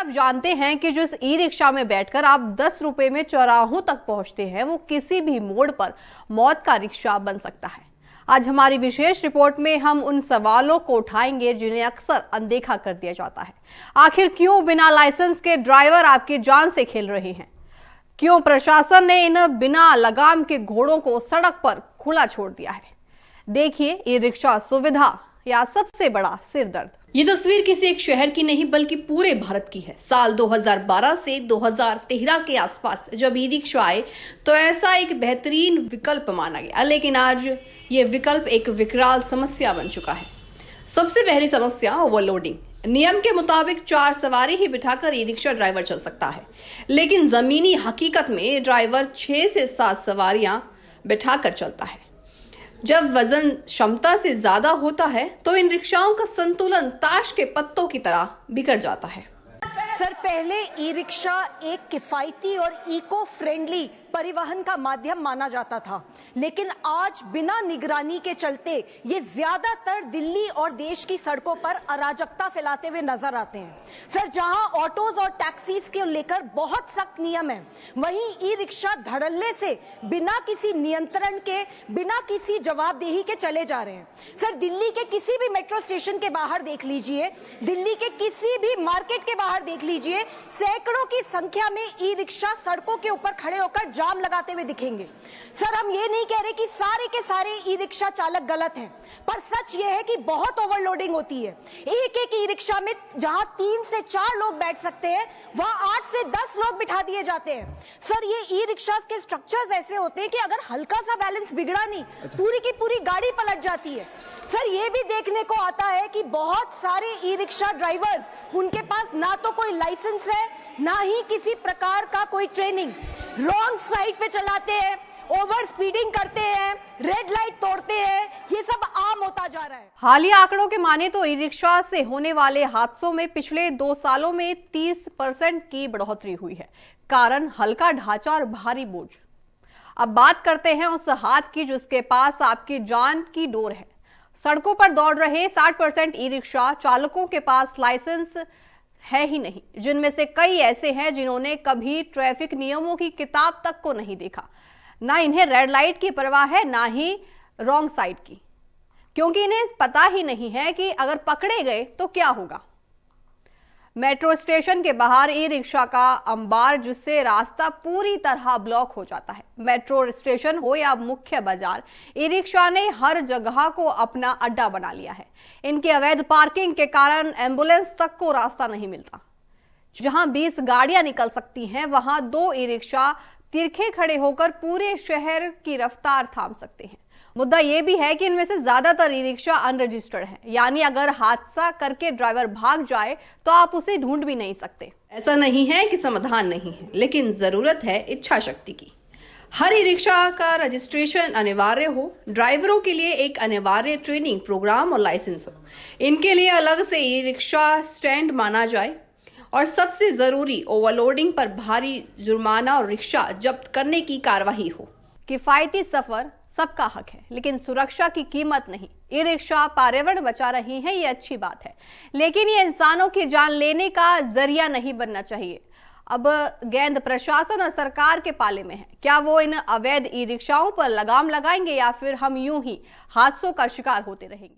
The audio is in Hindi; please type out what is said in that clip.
आप जानते हैं कि जिस ई रिक्शा में बैठकर आप 10 रुपए में चौराहों तक पहुंचते हैं, वो किसी भी मोड़ पर मौत का रिक्शा बन सकता है। आज हमारी विशेष रिपोर्ट में हम उन सवालों को उठाएंगे जिन्हें अक्सर अनदेखा कर दिया जाता है। आखिर क्यों बिना लाइसेंस के ड्राइवर आपकी जान से खेल रहे हैं? क्यों प्रशासन ने इन बिना लगाम के घोड़ों को सड़क पर खुला छोड़ दिया है? देखिए, ई रिक्शा सुविधा या सबसे बड़ा सिरदर्द। ये तस्वीर किसी एक शहर की नहीं बल्कि पूरे भारत की है। साल 2012 से 2013 के आसपास जब ई रिक्शा आए तो ऐसा एक बेहतरीन विकल्प माना गया, लेकिन आज ये विकल्प एक विकराल समस्या बन चुका है। सबसे पहली समस्या ओवरलोडिंग। नियम के मुताबिक 4 सवारी ही बिठाकर ई रिक्शा ड्राइवर चल सकता है, लेकिन जमीनी हकीकत में ड्राइवर 6 से 7 सवारियां बिठाकर चलता है। जब वजन क्षमता से ज्यादा होता है तो इन रिक्शाओं का संतुलन ताश के पत्तों की तरह बिगड़ जाता है। सर, पहले ई रिक्शा एक किफायती और इको फ्रेंडली परिवहन का माध्यम माना जाता था, लेकिन आज बिना निगरानी के चलते ये ज्यादातर दिल्ली और देश की सड़कों पर अराजकता फैलाते हुए नजर आते हैं। सर, जहां ऑटोज और टैक्सीज के लेकर बहुत सख्त नियम है, वहीं ई रिक्शा धड़ल्ले से बिना किसी नियंत्रण के, बिना किसी जवाबदेही के चले जा रहे हैं। सर, दिल्ली के किसी भी मेट्रो स्टेशन के बाहर देख लीजिए, दिल्ली के किसी भी मार्केट के बाहर देख लीजिए, सैकड़ों की संख्या में ई रिक्शा सड़कों के ऊपर खड़े होकर जाम लगाते हुए दिखेंगे। सर, हम ये नहीं कह रहे कि सारे के सारे ई रिक्शा चालक गलत हैं, पर सच ये है कि बहुत ओवरलोडिंग होती है। एक एक ई रिक्शा में जहां 3 से 4 लोग बैठ सकते हैं, वहां 8 से 10 लोग बिठा दिए जाते हैं। सर, ये ई रिक्शा के स्ट्रक्चर्स ऐसे होते हैं कि अगर हल्का सा बैलेंस बिगड़ा नहीं, पूरी की पूरी गाड़ी पलट जाती है। सर, ये भी देखने को आता है कि बहुत सारे ई रिक्शा ड्राइवर्स, उनके पास ना तो कोई लाइसेंस है, ना ही किसी प्रकार का कोई ट्रेनिंग, रॉन्ग साइड पे चलाते हैं, ओवर स्पीडिंग करते हैं, रेड लाइट तोड़ते हैं, ये सब आम होता जा रहा है। हालिया आंकड़ों के माने तो ई रिक्शा से होने वाले हादसों में पिछले 2 सालों में 30% की बढ़ोतरी हुई है। कारण हल्का ढांचा और भारी बोझ। अब बात करते हैं उस हाथ की जिसके पास आपकी जान की डोर है। सड़कों पर दौड़ रहे 60% ई रिक्शा चालकों के पास लाइसेंस है ही नहीं, जिनमें से कई ऐसे हैं जिन्होंने कभी ट्रैफिक नियमों की किताब तक को नहीं देखा। ना इन्हें रेड लाइट की परवाह है, ना ही रॉन्ग साइड की, क्योंकि इन्हें पता ही नहीं है कि अगर पकड़े गए तो क्या होगा। मेट्रो स्टेशन के बाहर ई रिक्शा का अंबार, जिससे रास्ता पूरी तरह ब्लॉक हो जाता है। मेट्रो स्टेशन हो या मुख्य बाजार, ई रिक्शा ने हर जगह को अपना अड्डा बना लिया है। इनकी अवैध पार्किंग के कारण एम्बुलेंस तक को रास्ता नहीं मिलता। जहां 20 गाड़ियां निकल सकती हैं, वहां 2 ई रिक्शा तिरछे खड़े होकर पूरे शहर की रफ्तार थाम सकते हैं। मुद्दा यह भी है कि इनमें से ज्यादातर ई रिक्शा अनरजिस्टर्ड है, यानी अगर हादसा करके ड्राइवर भाग जाए तो आप उसे ढूंढ भी नहीं सकते। ऐसा नहीं है कि समाधान नहीं है, लेकिन जरूरत है इच्छा शक्ति की। हर ई रिक्शा का रजिस्ट्रेशन अनिवार्य हो, ड्राइवरों के लिए एक अनिवार्य ट्रेनिंग प्रोग्राम और लाइसेंस हो, इनके लिए अलग से ई रिक्शा स्टैंड माना जाए, और सबसे जरूरी ओवरलोडिंग पर भारी जुर्माना और रिक्शा जब्त करने की कार्यवाही हो। किफायती सफर सबका हक है, लेकिन सुरक्षा की कीमत नहीं। ई रिक्शा पर्यावरण बचा रही है, ये अच्छी बात है, लेकिन ये इंसानों की जान लेने का जरिया नहीं बनना चाहिए। अब गेंद प्रशासन और सरकार के पाले में है। क्या वो इन अवैध ई रिक्शाओं पर लगाम लगाएंगे या फिर हम यूं ही हादसों का शिकार होते रहेंगे?